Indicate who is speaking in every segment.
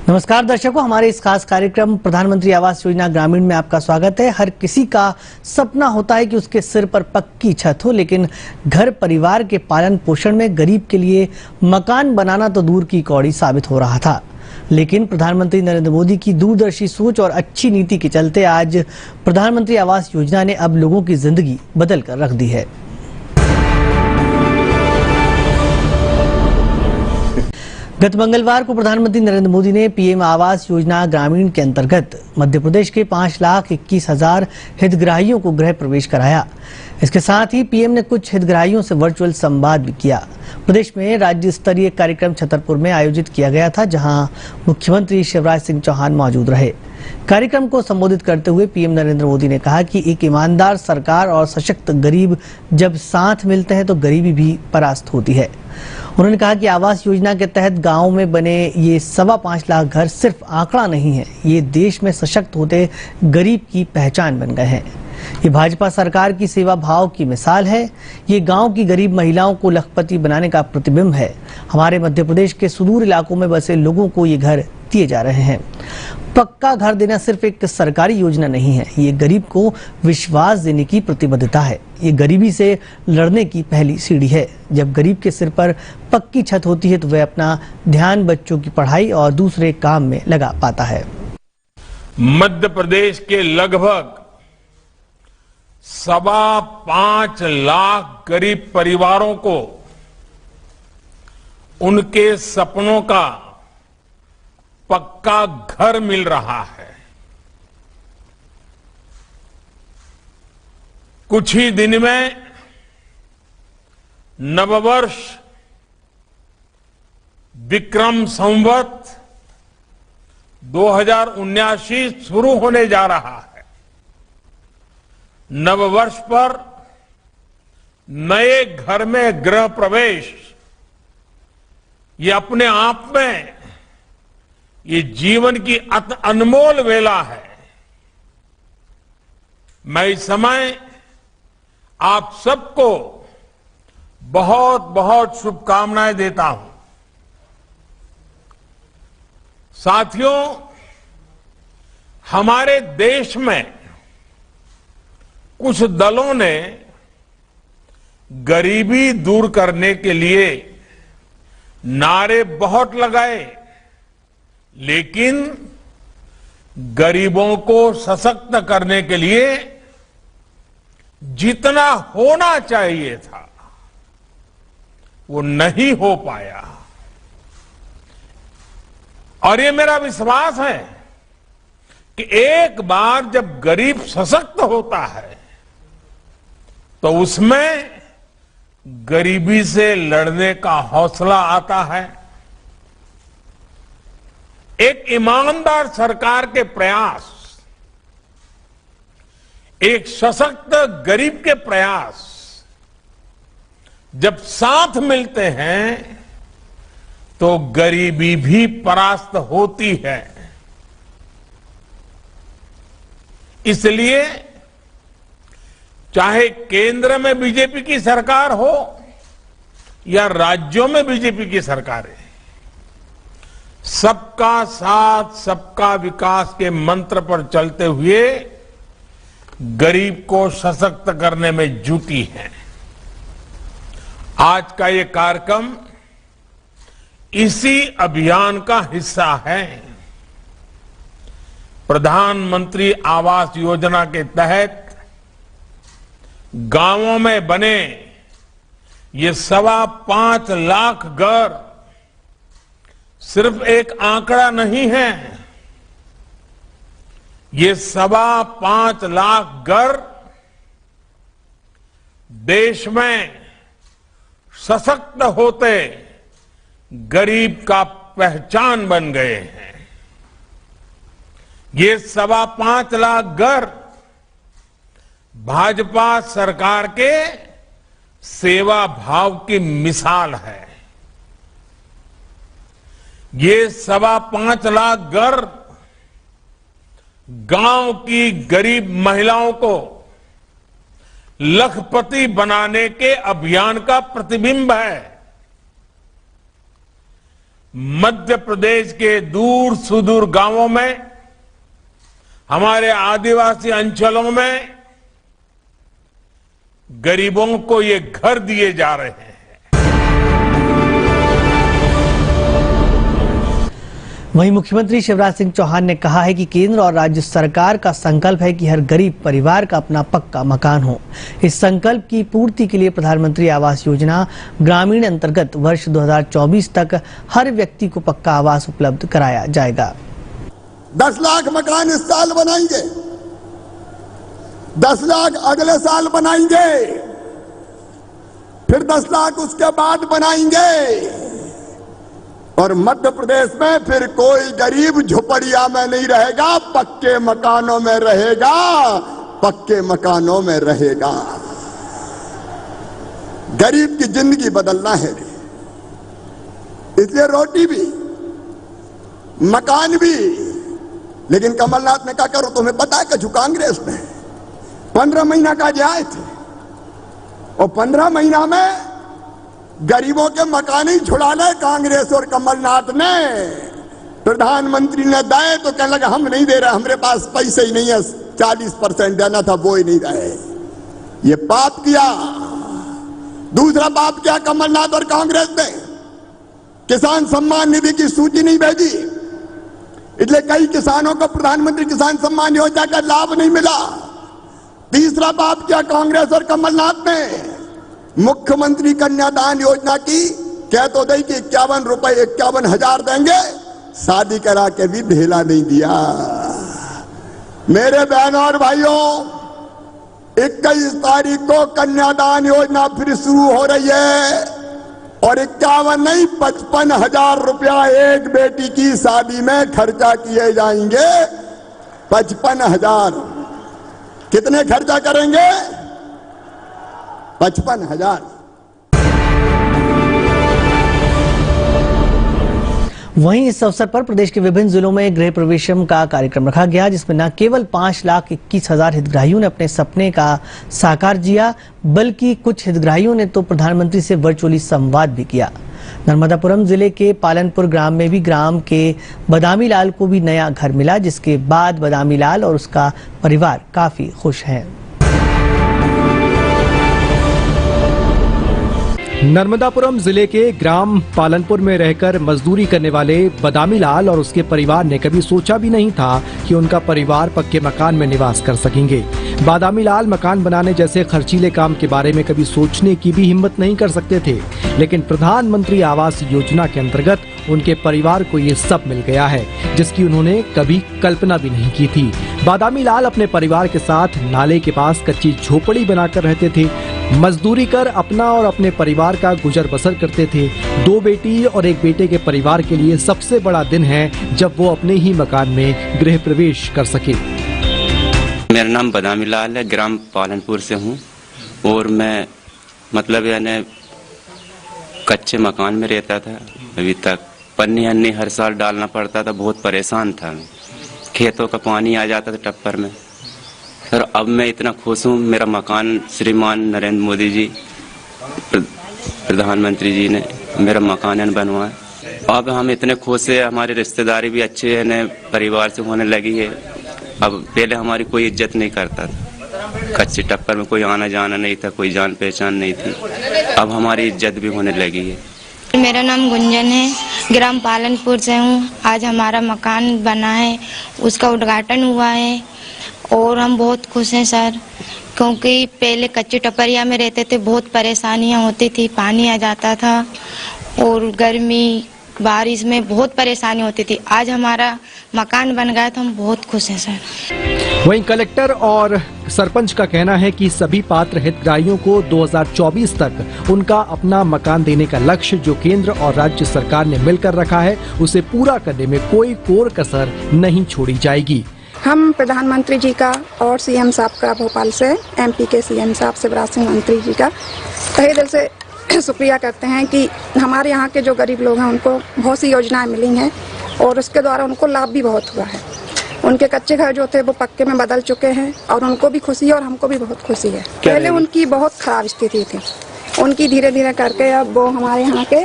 Speaker 1: नमस्कार दर्शकों, हमारे इस खास कार्यक्रम प्रधानमंत्री आवास योजना ग्रामीण में आपका स्वागत है। हर किसी का सपना होता है कि उसके सिर पर पक्की छत हो, लेकिन घर परिवार के पालन पोषण में गरीब के लिए मकान बनाना तो दूर की कौड़ी साबित हो रहा था। लेकिन प्रधानमंत्री नरेंद्र मोदी की दूरदर्शी सोच और अच्छी नीति के चलते आज प्रधानमंत्री आवास योजना ने अब लोगों की जिंदगी बदल कर रख दी है। गत मंगलवार को प्रधानमंत्री नरेंद्र मोदी ने पीएम आवास योजना ग्रामीण के अंतर्गत मध्य प्रदेश के 5,21,000 हितग्राहियों को गृह प्रवेश कराया। इसके साथ ही पीएम ने कुछ हितग्राहियों से वर्चुअल संवाद भी किया। प्रदेश में राज्य स्तरीय कार्यक्रम छतरपुर में आयोजित किया गया था, जहां मुख्यमंत्री शिवराज सिंह चौहान मौजूद रहे। कार्यक्रम को संबोधित करते हुए पीएम नरेंद्र मोदी ने कहा कि एक ईमानदार सरकार और सशक्त गरीब जब साथ मिलते हैं तो गरीबी भी परास्त होती है। उन्होंने कहा कि आवास योजना के तहत गांव में बने ये 5.25 लाख घर सिर्फ आंकड़ा नहीं है, ये देश में सशक्त होते गरीब की पहचान बन गए हैं। ये भाजपा सरकार की सेवा भाव की मिसाल है। ये गांव की गरीब महिलाओं को लखपति बनाने का प्रतिबिंब है। हमारे मध्य प्रदेश के सुदूर इलाकों में बसे लोगों को ये घर दिए जा रहे हैं। पक्का घर देना सिर्फ एक सरकारी योजना नहीं है, ये गरीब को विश्वास देने की प्रतिबद्धता है। ये गरीबी से लड़ने की पहली सीढ़ी है। जब गरीब के सिर पर पक्की छत होती है तो वह अपना ध्यान बच्चों की पढ़ाई और दूसरे काम में लगा पाता है।
Speaker 2: मध्य प्रदेश के लगभग 5.25 लाख गरीब परिवारों को उनके सपनों का पक्का घर मिल रहा है। कुछ ही दिन में नववर्ष विक्रम संवत 2079 शुरू होने जा रहा है। नववर्ष पर नए घर में गृह प्रवेश ये अपने आप में ये जीवन की अनमोल वेला है। मैं इस समय आप सबको बहुत बहुत शुभकामनाएं देता हूं। साथियों, हमारे देश में कुछ दलों ने गरीबी दूर करने के लिए नारे बहुत लगाए, लेकिन गरीबों को सशक्त करने के लिए जितना होना चाहिए था वो नहीं हो पाया। और ये मेरा विश्वास है कि एक बार जब गरीब सशक्त होता है तो उसमें गरीबी से लड़ने का हौसला आता है। एक ईमानदार सरकार के प्रयास, एक सशक्त गरीब के प्रयास जब साथ मिलते हैं तो गरीबी भी परास्त होती है। इसलिए चाहे केंद्र में बीजेपी की सरकार हो या राज्यों में बीजेपी की सरकार है, सबका साथ सबका विकास के मंत्र पर चलते हुए गरीब को सशक्त करने में जुटी है। आज का ये कार्यक्रम इसी अभियान का हिस्सा है। प्रधानमंत्री आवास योजना के तहत गांवों में बने ये 5.25 लाख घर सिर्फ एक आंकड़ा नहीं है। ये 5.25 लाख घर देश में सशक्त होते गरीब का पहचान बन गए हैं। ये 5.25 लाख घर भाजपा सरकार के सेवा भाव की मिसाल है। ये 5.25 लाख घर गांव की गरीब महिलाओं को लखपति बनाने के अभियान का प्रतिबिंब है। मध्य प्रदेश के दूर सुदूर गांवों में, हमारे आदिवासी अंचलों में गरीबों को ये घर दिए जा रहे हैं।
Speaker 1: वहीं मुख्यमंत्री शिवराज सिंह चौहान ने कहा है कि केंद्र और राज्य सरकार का संकल्प है कि हर गरीब परिवार का अपना पक्का मकान हो। इस संकल्प की पूर्ति के लिए प्रधानमंत्री आवास योजना ग्रामीण अंतर्गत वर्ष 2024 तक हर व्यक्ति को पक्का आवास उपलब्ध कराया जाएगा।
Speaker 3: 10 लाख मकान इस साल बनाएंगे, 10 लाख अगले साल बनाएंगे, फिर 10 लाख उसके बाद बनाएंगे। और मध्य प्रदेश में फिर कोई गरीब झोपड़िया में नहीं रहेगा, पक्के मकानों में रहेगा, पक्के मकानों में रहेगा। गरीब की जिंदगी बदलना है, इसलिए रोटी भी मकान भी। लेकिन कमलनाथ ने कहा करो, तुम्हें पता है कि कांग्रेस में 15 महीना का आए थे और 15 महीना में गरीबों के मकान ही छुड़ा ले कांग्रेस और कमलनाथ ने। प्रधानमंत्री ने दे तो कहने लगा हम नहीं दे रहे, हमारे पास पैसे ही नहीं है, 40% देना था वो ही नहीं रहे। ये पाप किया। दूसरा पाप किया कमलनाथ और कांग्रेस ने, किसान सम्मान निधि की सूची नहीं भेजी, इसलिए कई किसानों को प्रधानमंत्री किसान सम्मान योजना का लाभ नहीं मिला। तीसरा पाप किया कांग्रेस और कमलनाथ ने, मुख्यमंत्री कन्यादान योजना की कह तो दे कि 51,000 देंगे, शादी करा के भी ढेला नहीं दिया। मेरे बहनों और भाइयों, 21 तारीख को कन्यादान योजना फिर शुरू हो रही है और 51 नहीं 55,000 रुपया एक बेटी की शादी में खर्चा किए जाएंगे। 55,000 कितने खर्चा करेंगे? 55,000।
Speaker 1: वहीं इस अवसर पर प्रदेश के विभिन्न जिलों में गृह प्रवेशम का कार्यक्रम रखा गया, जिसमें न केवल 5,21,000 हितग्राहियों ने अपने सपने का साकार किया, बल्कि कुछ हितग्राहियों ने तो प्रधानमंत्री से वर्चुअली संवाद भी किया। नर्मदापुरम जिले के पालनपुर ग्राम में भी ग्राम के बदामी लाल को भी नया घर मिला, जिसके बाद बदामी लाल और उसका परिवार काफी खुश हैं।
Speaker 4: नर्मदापुरम जिले के ग्राम पालनपुर में रहकर मजदूरी करने वाले बदामी लाल और उसके परिवार ने कभी सोचा भी नहीं था कि उनका परिवार पक्के मकान में निवास कर सकेंगे। बदामी लाल मकान बनाने जैसे खर्चीले काम के बारे में कभी सोचने की भी हिम्मत नहीं कर सकते थे, लेकिन प्रधानमंत्री आवास योजना के अंतर्गत उनके परिवार को ये सब मिल गया है, जिसकी उन्होंने कभी कल्पना भी नहीं की थी। बदामी लाल अपने परिवार के साथ नाले के पास कच्ची झोपड़ी बनाकर रहते थे, मजदूरी कर अपना और अपने परिवार का गुजर बसर करते थे। 2 बेटी और 1 बेटे के परिवार के लिए सबसे बड़ा दिन है जब वो अपने ही मकान में गृह प्रवेश कर सके।
Speaker 5: मेरा नाम बदामी लाल है, ग्राम पालनपुर से हूँ और मैं मतलब यानी कच्चे मकान में रहता था अभी तक। पन्नी अन्नी हर साल डालना पड़ता था, बहुत परेशान था मैं। खेतों का पानी आ जाता था टप्पर में। सर अब मैं इतना खुश हूँ, मेरा मकान श्रीमान नरेंद्र मोदी जी प्रधानमंत्री जी ने मेरा मकान बनवाया। अब हम इतने खुश है, हमारी रिश्तेदारी भी अच्छे है, परिवार से होने लगी है। अब पहले हमारी कोई इज्जत नहीं करता था, कच्चे टप्पर में कोई आना जाना नहीं था, कोई जान पहचान नहीं थी। अब हमारी इज्जत भी होने लगी है।
Speaker 6: मेरा नाम गुंजन है, ग्राम पालनपुर से हूँ। आज हमारा मकान बना है, उसका उद्घाटन हुआ है और हम बहुत खुश हैं सर, क्योंकि पहले कच्ची टपरिया में रहते थे, बहुत परेशानियाँ होती थी, पानी आ जाता था और गर्मी बारिश में बहुत परेशानी होती थी। आज हमारा मकान बन गया तो हम बहुत खुश हैं सर।
Speaker 4: वहीं कलेक्टर और सरपंच का कहना है कि सभी पात्र हितग्राहियों को 2024 तक उनका अपना मकान देने का लक्ष्य जो केंद्र और राज्य सरकार ने मिलकर रखा है, उसे पूरा करने में कोई कोर कसर नहीं छोड़ी जाएगी।
Speaker 7: हम प्रधानमंत्री जी का और सीएम साहब का, भोपाल से एमपी के सीएम साहब शिवराज सिंह मंत्री जी का तहे दिल से शुक्रिया करते हैं कि हमारे यहाँ के जो गरीब लोग हैं उनको बहुत सी योजनाएं मिली हैं और उसके द्वारा उनको लाभ भी बहुत हुआ है। उनके कच्चे घर जो थे वो पक्के में बदल चुके हैं और उनको भी खुशी है और हमको भी बहुत खुशी है। पहले उनकी बहुत खराब स्थिति थी, उनकी धीरे धीरे करके अब वो हमारे यहाँ के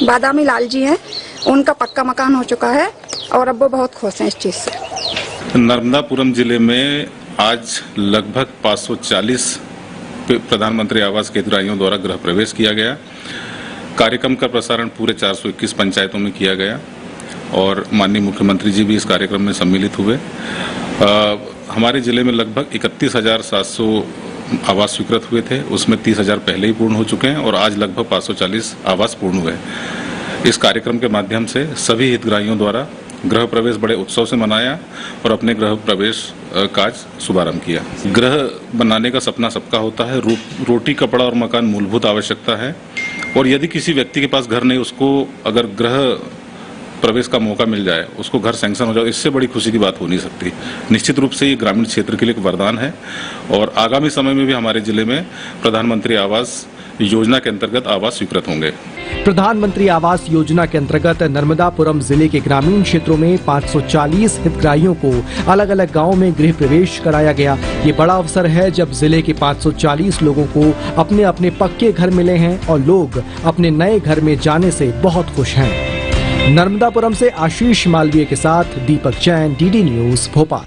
Speaker 7: बदामी लाल जी हैं, उनका पक्का मकान हो चुका है और अब वो बहुत खुश हैं इस चीज़ से।
Speaker 8: नर्मदापुरम जिले में आज लगभग 540 प्रधानमंत्री आवास के हितग्राहियों द्वारा गृह प्रवेश किया गया। कार्यक्रम का प्रसारण पूरे 421 पंचायतों में किया गया और माननीय मुख्यमंत्री जी भी इस कार्यक्रम में सम्मिलित हुए। हमारे जिले में लगभग 31,700 आवास स्वीकृत हुए थे, उसमें 30,000 पहले ही पूर्ण हो चुके हैं और आज लगभग 540 आवास पूर्ण हुए। इस कार्यक्रम के माध्यम से सभी हितग्राहियों द्वारा गृह प्रवेश बड़े उत्सव से मनाया और अपने गृह प्रवेश काज शुभारंभ किया। गृह बनाने का सपना सबका होता है। रोटी, कपड़ा और मकान मूलभूत आवश्यकता है और यदि किसी व्यक्ति के पास घर नहीं, उसको अगर गृह प्रवेश का मौका मिल जाए, उसको घर सैंक्शन हो जाए, इससे बड़ी खुशी की बात हो नहीं सकती। निश्चित रूप से ये ग्रामीण क्षेत्र के लिए एक वरदान है और आगामी समय में भी हमारे जिले में प्रधानमंत्री आवास योजना के अंतर्गत आवास स्वीकृत होंगे।
Speaker 4: प्रधानमंत्री आवास योजना के अंतर्गत नर्मदापुरम जिले के ग्रामीण क्षेत्रों में 540 हितग्राहियों को अलग अलग गांवों में गृह प्रवेश कराया गया। ये बड़ा अवसर है जब जिले के 540 लोगों को अपने अपने पक्के घर मिले हैं और लोग अपने नए घर में जाने से बहुत खुश हैं। नर्मदापुरम से आशीष मालवीय के साथ दीपक जैन, डीडी न्यूज, भोपाल।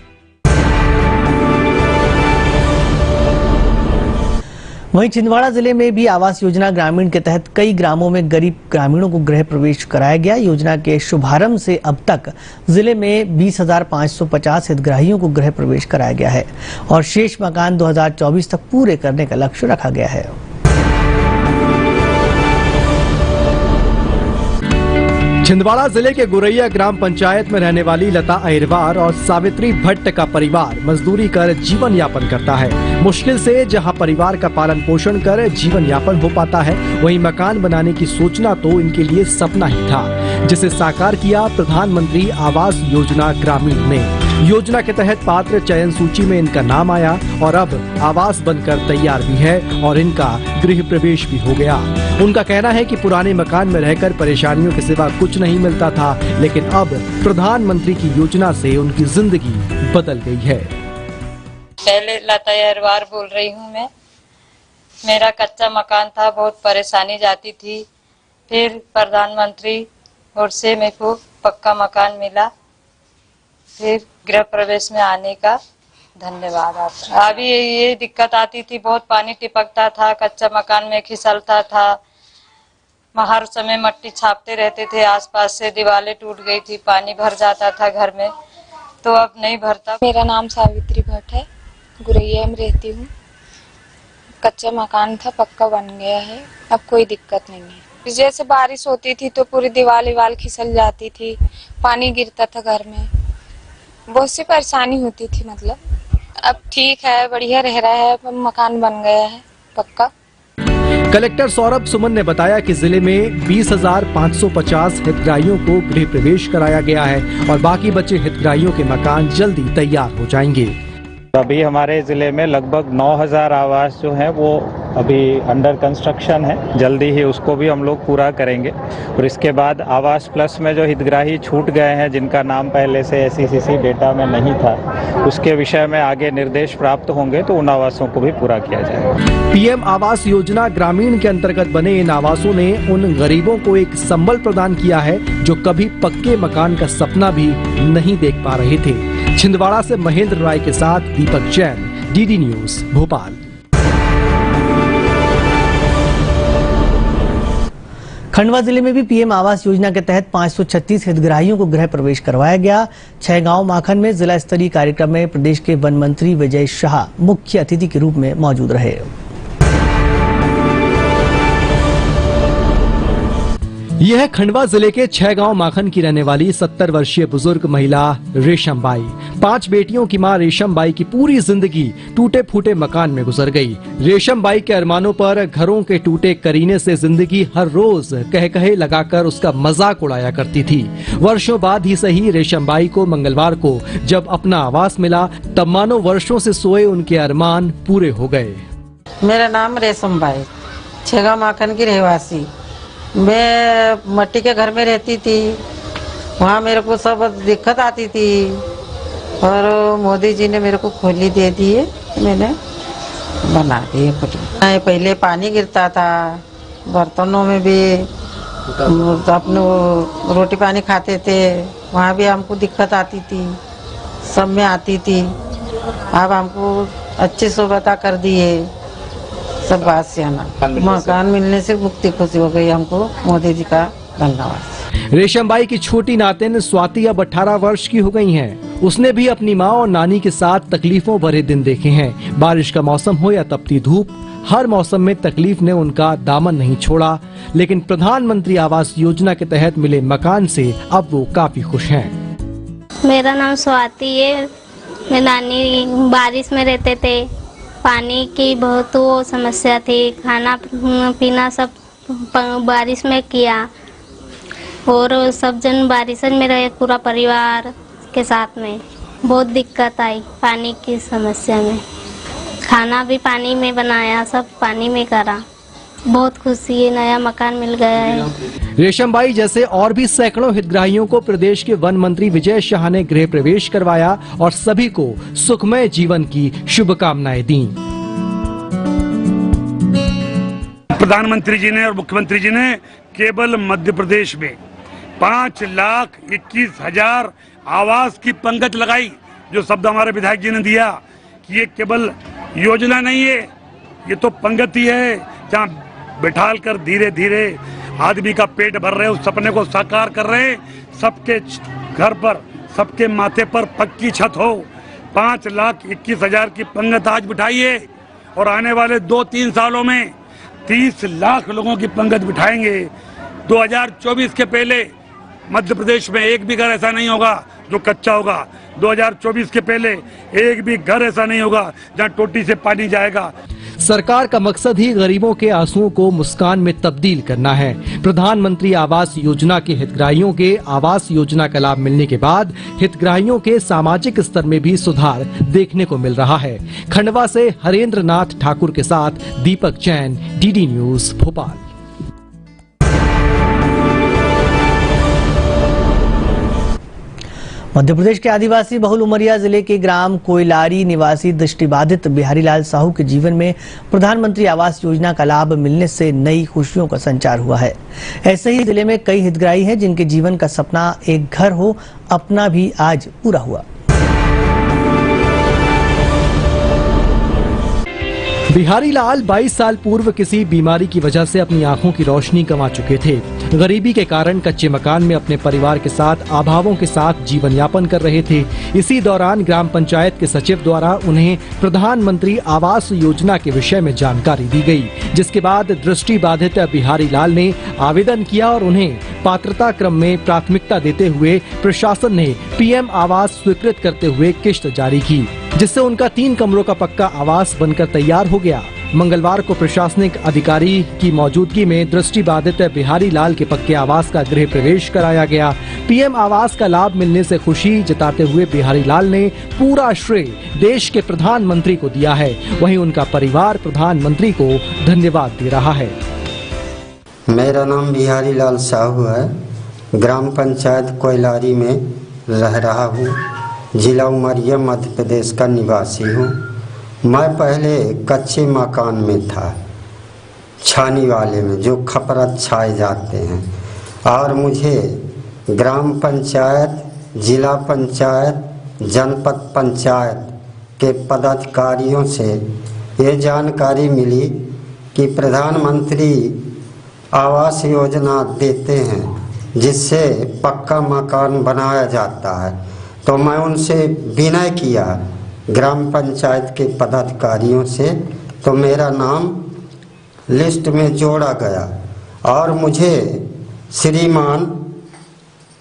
Speaker 1: वहीं छिंदवाड़ा जिले में भी आवास योजना ग्रामीण के तहत कई ग्रामों में गरीब ग्रामीणों को गृह प्रवेश कराया गया। योजना के शुभारंभ से अब तक जिले में 20,550 हितग्राहियों को गृह प्रवेश कराया गया है और शेष मकान 2024 तक पूरे करने का लक्ष्य रखा गया है।
Speaker 4: छिंदवाड़ा जिले के गुरैया ग्राम पंचायत में रहने वाली लता अहिरवार और सावित्री भट्ट का परिवार मजदूरी कर जीवन यापन करता है। मुश्किल से जहां परिवार का पालन पोषण कर जीवन यापन हो पाता है, वहीं मकान बनाने की सोचना तो इनके लिए सपना ही था, जिसे साकार किया प्रधानमंत्री आवास योजना ग्रामीण ने। योजना के तहत पात्र चयन सूची में इनका नाम आया और अब आवास बनकर तैयार भी है और इनका गृह प्रवेश भी हो गया। उनका कहना है कि पुराने मकान में रहकर परेशानियों के सिवा कुछ नहीं मिलता था, लेकिन अब प्रधानमंत्री की योजना से उनकी जिंदगी बदल गई है।
Speaker 9: पहले लता अहिरवार बोल रही हूँ मैं। मेरा कच्चा मकान था, बहुत परेशानी जाती थी। फिर प्रधानमंत्री और से मेरे को पक्का मकान मिला, फिर गृह प्रवेश में आने का धन्यवाद आपका। अभी ये दिक्कत आती थी, बहुत पानी टिपकता था, कच्चा मकान में फिसलता था, हर समय मट्टी छापते रहते थे, आसपास से दीवारें टूट गई थी, पानी भर जाता था घर में, तो अब नहीं भरता।
Speaker 10: मेरा नाम सावित्री भट्ट है, गुरैया में रहती हूँ। कच्चा मकान था, पक्का बन गया है, अब कोई दिक्कत नहीं है। जैसे बारिश होती थी तो पूरी दीवार खिसल जाती थी, पानी गिरता था घर में, बहुत सी परेशानी होती थी। मतलब अब ठीक है, बढ़िया रह रहा है, मकान बन गया है पक्का।
Speaker 4: कलेक्टर सौरभ सुमन ने बताया कि जिले में 20,550 हितग्राहियों को गृह प्रवेश कराया गया है और बाकी बचे हितग्राहियों के मकान जल्दी तैयार हो जाएंगे।
Speaker 11: अभी हमारे ज़िले में लगभग 9,000 आवास जो हैं वो अभी अंडर कंस्ट्रक्शन है। जल्दी ही उसको भी हम लोग पूरा करेंगे और इसके बाद आवास प्लस में जो हितग्राही छूट गए हैं, जिनका नाम पहले से SECC डेटा में नहीं था, उसके विषय में आगे निर्देश प्राप्त होंगे तो उन आवासों को भी पूरा किया जाएगा।
Speaker 4: PM आवास योजना ग्रामीण के अंतर्गत बने इन आवासों ने उन गरीबों को एक संबल प्रदान किया है जो कभी पक्के मकान का सपना भी नहीं देख पा रहे थे। छिंदवाड़ा से महेंद्र राय के साथ दीपक जैन, DD न्यूज, भोपाल।
Speaker 1: खंडवा जिले में भी PM आवास योजना के तहत 536 हितग्राहियों को गृह प्रवेश करवाया गया। 6 गांव माखन में जिला स्तरीय कार्यक्रम में प्रदेश के वन मंत्री विजय शाह मुख्य अतिथि के रूप में मौजूद रहे।
Speaker 4: यह खंडवा जिले के 6 गांव माखन की रहने वाली 70 वर्षीय बुजुर्ग महिला रेशम बाई। 5 बेटियों की मां रेशम बाई की पूरी जिंदगी टूटे फूटे मकान में गुजर गई। रेशम बाई के अरमानों पर घरों के टूटे करीने से जिंदगी हर रोज कहे लगाकर उसका मजाक उड़ाया करती थी। वर्षों बाद ही सही रेशम बाई को मंगलवार को जब अपना आवास मिला, तब मानो वर्षों से सोए उनके अरमान पूरे हो गए।
Speaker 12: मेरा नाम रेशम बाई, 6 गांव माखन की रहवासी। मैं मट्टी के घर में रहती थी, वहाँ मेरे को सब दिक्कत आती थी और मोदी जी ने मेरे को खोली दे दी है, मैंने बना दी है। पहले पानी गिरता था, बर्तनों में भी तो अपने वो रोटी पानी खाते थे, वहाँ भी हमको दिक्कत आती थी, सब में आती थी। अब हमको अच्छी सुविधा कर दिए सब बात से। मकान मिलने से मुक्ति खुशी हो गई हमको, मोदी जी का धन्यवाद।
Speaker 4: रेशमबाई की छोटी नातिन स्वाति अब 18 वर्ष की हो गई हैं। उसने भी अपनी माँ और नानी के साथ तकलीफों भरे दिन देखे हैं। बारिश का मौसम हो या तपती धूप, हर मौसम में तकलीफ ने उनका दामन नहीं छोड़ा। लेकिन प्रधानमंत्री आवास योजना के तहत मिले मकान से अब वो काफी खुश हैं।
Speaker 13: मेरा नाम स्वाति है। मेरी नानी बारिश में रहते थे, पानी की बहुत वो समस्या थी, खाना पीना सब बारिश में किया और सब जन बारिश में रहे, पूरा परिवार के साथ में। बहुत दिक्कत आई पानी की समस्या में, खाना भी पानी में बनाया, सब पानी में करा। बहुत खुशी है, नया मकान मिल गया है।
Speaker 4: रेशमबाई जैसे और भी सैकड़ों हितग्राहियों को प्रदेश के वन मंत्री विजय शाह ने गृह प्रवेश करवाया और सभी को सुखमय जीवन की शुभकामनाएं दी।
Speaker 14: प्रधानमंत्री जी ने और मुख्यमंत्री जी ने केवल मध्य प्रदेश में 5,21,000 आवास की पंक्ति लगाई। जो शब्द हमारे विधायक जी ने दिया कि ये केवल योजना नहीं है, ये तो पंक्ति है जहाँ बिठाल कर धीरे धीरे आदमी का पेट भर रहे, उस सपने को साकार कर रहे। सबके घर पर, सबके माथे पर पक्की छत हो। 5,21,000 की पंक्ति आज बिठाई है और आने वाले 2-3 सालों में 30 लाख लोगों की पंक्ति बिठाएंगे। 2024 के पहले मध्य प्रदेश में एक भी घर ऐसा नहीं होगा जो कच्चा होगा। 2024 के पहले एक भी घर ऐसा नहीं होगा जहां टोटी से पानी जाएगा।
Speaker 4: सरकार का मकसद ही गरीबों के आंसुओं को मुस्कान में तब्दील करना है। प्रधानमंत्री आवास योजना के हितग्राहियों के आवास योजना का लाभ मिलने के बाद हितग्राहियों के सामाजिक स्तर में भी सुधार देखने को मिल रहा है। खंडवा से हरेंद्र नाथ ठाकुर के साथ दीपक जैन, डीडी न्यूज भोपाल।
Speaker 1: मध्य प्रदेश के आदिवासी बहुल उमरिया जिले के ग्राम कोयलारी निवासी दृष्टिबाधित बिहारी लाल साहू के जीवन में प्रधानमंत्री आवास योजना का लाभ मिलने से नई खुशियों का संचार हुआ है। ऐसे ही जिले में कई हितग्राही हैं जिनके जीवन का सपना एक घर हो, अपना भी आज पूरा हुआ।
Speaker 4: बिहारी लाल 22 साल पूर्व किसी बीमारी की वजह से अपनी आंखों की रोशनी गंवा चुके थे। गरीबी के कारण कच्चे मकान में अपने परिवार के साथ अभावों के साथ जीवन यापन कर रहे थे। इसी दौरान ग्राम पंचायत के सचिव द्वारा उन्हें प्रधानमंत्री आवास योजना के विषय में जानकारी दी गई, जिसके बाद दृष्टिबाधित बिहारी लाल ने आवेदन किया और उन्हें पात्रता क्रम में प्राथमिकता देते हुए प्रशासन ने पीएम आवास स्वीकृत करते हुए किश्त जारी की, जिससे उनका 3 कमरों का पक्का आवास बनकर तैयार हो गया। मंगलवार को प्रशासनिक अधिकारी की मौजूदगी में दृष्टिबाधित बिहारी लाल के पक्के आवास का गृह प्रवेश कराया गया। पीएम आवास का लाभ मिलने से खुशी जताते हुए बिहारी लाल ने पूरा श्रेय देश के प्रधानमंत्री को दिया है। वहीं उनका परिवार प्रधानमंत्री को धन्यवाद दे रहा है।
Speaker 15: मेरा नाम बिहारी लाल साहू है, ग्राम पंचायत कोयलारी में रह रहा हूँ, जिला उमरिया मध्य प्रदेश का निवासी हूँ। मैं पहले कच्चे मकान में था, छानी वाले में, जो खपरत छाए जाते हैं, और मुझे ग्राम पंचायत, जिला पंचायत, जनपद पंचायत के पदाधिकारियों से ये जानकारी मिली कि प्रधानमंत्री आवास योजना देते हैं जिससे पक्का मकान बनाया जाता है। तो मैं उनसे विनय किया ग्राम पंचायत के पदाधिकारियों से, तो मेरा नाम लिस्ट में जोड़ा गया और मुझे श्रीमान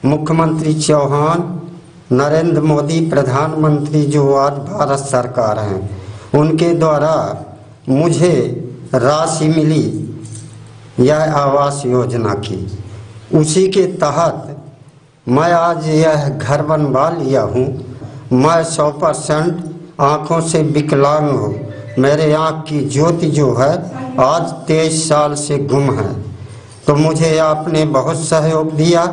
Speaker 15: मुख्यमंत्री चौहान, नरेंद्र मोदी प्रधानमंत्री जो आज भारत सरकार हैं, उनके द्वारा मुझे राशि मिली यह आवास योजना की। उसी के तहत मैं आज यह घर बनवा लिया हूँ। मैं 100% आँखों से विकलांग हूँ। मेरे आँख की ज्योति जो है आज 23 साल से गुम है, तो मुझे आपने बहुत सहयोग दिया।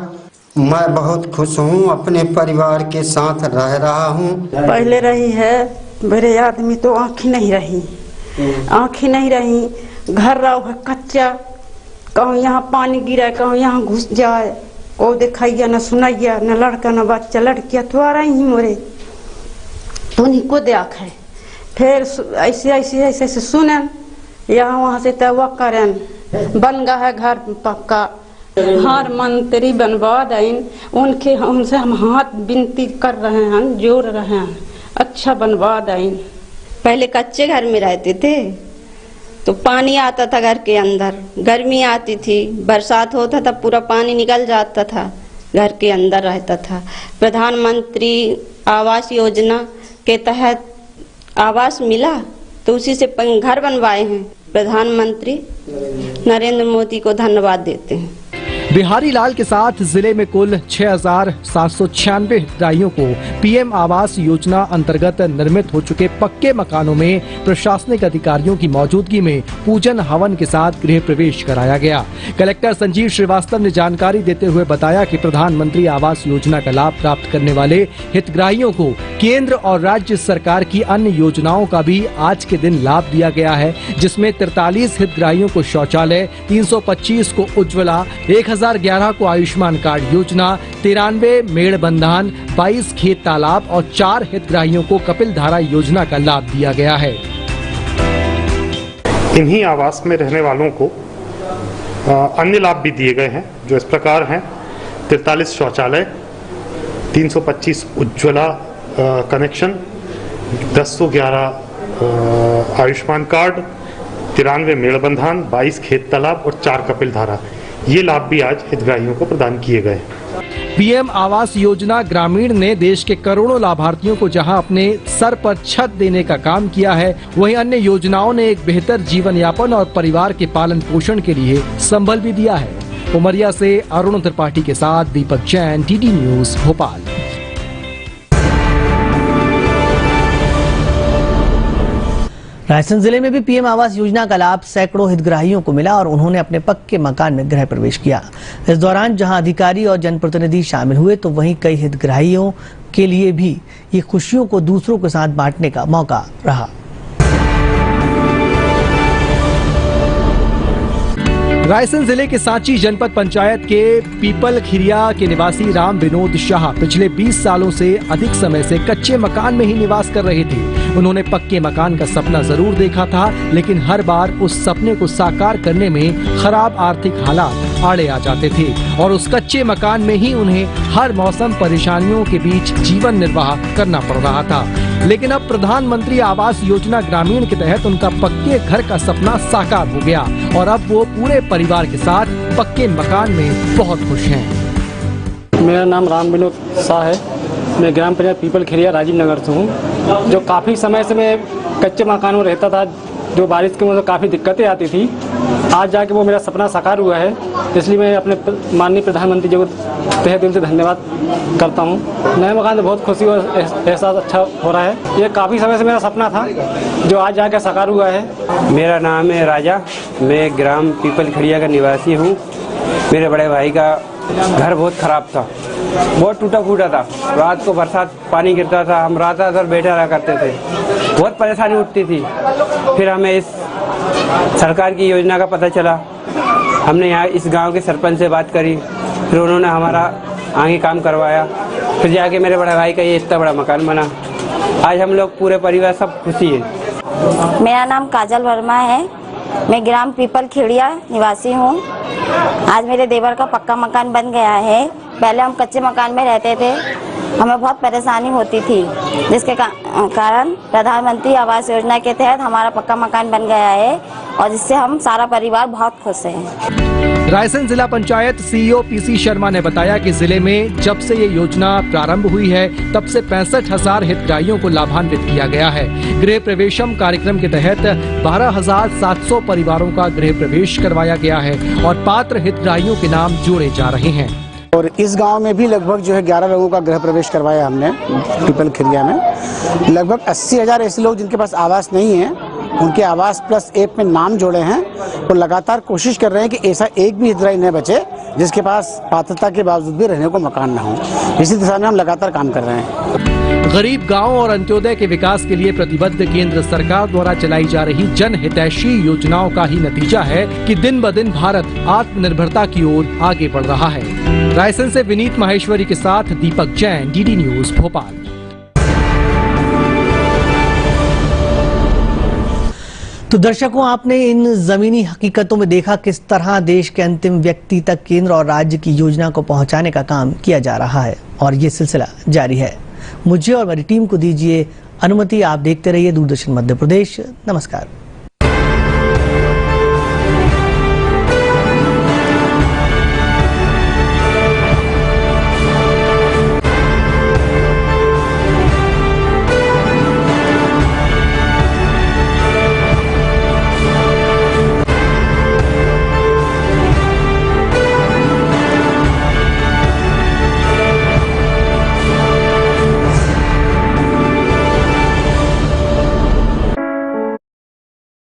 Speaker 15: मैं बहुत खुश हूँ, अपने परिवार के साथ रह रहा हूँ।
Speaker 16: पहले रही है मेरे आदमी तो आँख ही नहीं रही, आँख ही नहीं रही, घर रहा है कच्चा, कहूँ यहाँ पानी गिरा, कहूँ यहाँ घुस जाए, वो दिखाइए न सुनाइए, न लड़का न बच्चा, लड़कियाँ तो आ रही मोरे, उन्हीं को देख है। फिर ऐसे ऐसे ऐसे ऐसे सुने, यहाँ वहाँ से तवा करें, बन गया है घर पक्का। हर मंत्री बनवा दें, उनके उनसे हम हाथ विनती कर रहे हैं, जोड़ रहे हैं, अच्छा बनवा दें।
Speaker 17: पहले कच्चे घर में रहते थे तो पानी आता था घर के अंदर, गर्मी आती थी, बरसात होता था पूरा पानी निकल जाता था, घर के अंदर रहता था। प्रधानमंत्री आवास योजना के तहत आवास मिला तो उसी से घर बनवाए हैं। प्रधानमंत्री नरेंद्र मोदी को धन्यवाद देते हैं।
Speaker 4: बिहारी लाल के साथ जिले में कुल 6,796 हितग्राहियों को पीएम आवास योजना अंतर्गत निर्मित हो चुके पक्के मकानों में प्रशासनिक अधिकारियों की मौजूदगी में पूजन हवन के साथ गृह प्रवेश कराया गया। कलेक्टर संजीव श्रीवास्तव ने जानकारी देते हुए बताया कि प्रधानमंत्री आवास योजना का लाभ प्राप्त करने वाले हितग्राहियों को केंद्र और राज्य सरकार की अन्य योजनाओं का भी आज के दिन लाभ दिया गया है, जिसमें 43 हितग्राहियों को शौचालय, 325 को उज्ज्वला, 1011 को आयुष्मान कार्ड योजना, 93 मेड़ बंधान, 22 खेत तालाब और 4 हितग्राहियों को कपिल धारा योजना का लाभ दिया गया है।
Speaker 18: इन्हीं आवास में रहने वालों को अन्य लाभ भी दिए गए हैं, जो इस प्रकार हैं: 43 शौचालय, 325 उज्ज्वला कनेक्शन, 1011 आयुष्मान कार्ड, 93 मेड़ बंधान, 22 खेत तालाब और 4 कपिल धारा। ये लाभ भी आज हितग्राहियों को प्रदान किए गए।
Speaker 4: पीएम आवास योजना ग्रामीण ने देश के करोड़ों लाभार्थियों को जहां अपने सर पर छत देने का काम किया है, वहीं अन्य योजनाओं ने एक बेहतर जीवन यापन और परिवार के पालन पोषण के लिए संबल भी दिया है। उमरिया से अरुण त्रिपाठी के साथ दीपक जैन, टीटी न्यूज, भोपाल।
Speaker 1: रायसेन जिले में भी पीएम आवास योजना का लाभ सैकड़ों हितग्राहियों को मिला और उन्होंने अपने पक्के मकान में गृह प्रवेश किया। इस दौरान जहां अधिकारी और जनप्रतिनिधि शामिल हुए तो वहीं कई हितग्राहियों के लिए भी ये खुशियों को दूसरों के साथ बांटने का मौका रहा।
Speaker 4: रायसेन जिले के सांची जनपद पंचायत के पीपल खिरिया के निवासी राम विनोद शाह पिछले 20 सालों से अधिक समय से कच्चे मकान में ही निवास कर रहे थे। उन्होंने पक्के मकान का सपना जरूर देखा था, लेकिन हर बार उस सपने को साकार करने में खराब आर्थिक हालात आड़े आ जाते थे और उस कच्चे मकान में ही उन्हें हर मौसम परेशानियों के बीच जीवन निर्वाह करना पड़ रहा था। लेकिन अब प्रधानमंत्री आवास योजना ग्रामीण के तहत उनका पक्के घर का सपना साकार हो गया और अब वो पूरे परिवार के साथ पक्के मकान में बहुत खुश हैं।
Speaker 19: मेरा नाम राम विनोद शाह है। मैं ग्राम पंचायत पीपल खिरिया राजीव नगर से हूँ। जो काफ़ी समय से मैं कच्चे मकानों में रहता था, जो बारिश की वजह से काफ़ी दिक्कतें आती थी, आज जाके वो मेरा सपना साकार हुआ है। इसलिए मैं अपने माननीय प्रधानमंत्री जी को तहे दिल से धन्यवाद करता हूँ। नए मकान से बहुत खुशी और एहसास अच्छा हो रहा है। ये काफ़ी समय से मेरा सपना था, जो आज जाके साकार हुआ है।
Speaker 20: मेरा नाम है राजा, मैं ग्राम पीपल खड़िया का निवासी हूँ। मेरे बड़े भाई का घर बहुत ख़राब था, बहुत टूटा फूटा था। रात को बरसात पानी गिरता था, हम रात भर बैठे रहा करते थे, बहुत परेशानी उठती थी। फिर हमें इस सरकार की योजना का पता चला। हमने यहाँ इस गांव के सरपंच से बात करी, फिर उन्होंने हमारा आगे काम करवाया। फिर जाके मेरे बड़े भाई का ये इतना बड़ा मकान बना। आज हम लोग पूरे परिवार सब खुशी है।
Speaker 21: मेरा नाम काजल वर्मा है। मैं ग्राम पीपल खिड़िया निवासी हूँ। आज मेरे देवर का पक्का मकान बन गया है। पहले हम कच्चे मकान में रहते थे, हमें बहुत परेशानी होती थी, जिसके कारण प्रधानमंत्री आवास योजना के तहत हमारा पक्का मकान बन गया है और जिससे हम सारा परिवार बहुत खुश हैं।
Speaker 4: रायसेन जिला पंचायत सीईओ पीसी शर्मा ने बताया कि जिले में जब से ये योजना प्रारंभ हुई है, तब से 65,000 हितग्राहियों को लाभान्वित किया गया है। गृह प्रवेशम कार्यक्रम के तहत 12,700 परिवारों का गृह प्रवेश करवाया गया है और पात्र हितग्राहियों के नाम जोड़े जा रहे हैं।
Speaker 22: और इस गांव में भी लगभग जो है 11 लोगों का गृह प्रवेश करवाया हमने पीपल खिरिया में। लगभग 80,000 ऐसे लोग जिनके पास आवास नहीं है, उनके आवास प्लस ऐप में नाम जोड़े हैं और लगातार कोशिश कर रहे हैं कि ऐसा एक भी हितग्राही न बचे जिसके पास पात्रता के बावजूद भी रहने को मकान न हो। इसी दिशा में हम लगातार काम कर रहे हैं।
Speaker 4: गरीब गांव और अंत्योदय के विकास के लिए प्रतिबद्ध केंद्र सरकार द्वारा चलाई जा रही जनहितैषी योजनाओं का ही नतीजा है कि दिन ब दिन भारत आत्मनिर्भरता की ओर आगे बढ़ रहा है। रायसेन से विनीत माहेश्वरी के साथ दीपक जैन, डीडी न्यूज भोपाल।
Speaker 1: तो दर्शकों, आपने इन जमीनी हकीकतों में देखा किस तरह देश के अंतिम व्यक्ति तक केंद्र और राज्य की योजना को पहुंचाने का काम किया जा रहा है और ये सिलसिला जारी है। मुझे और मेरी टीम को दीजिए अनुमति। आप देखते रहिए दूरदर्शन मध्य प्रदेश। नमस्कार।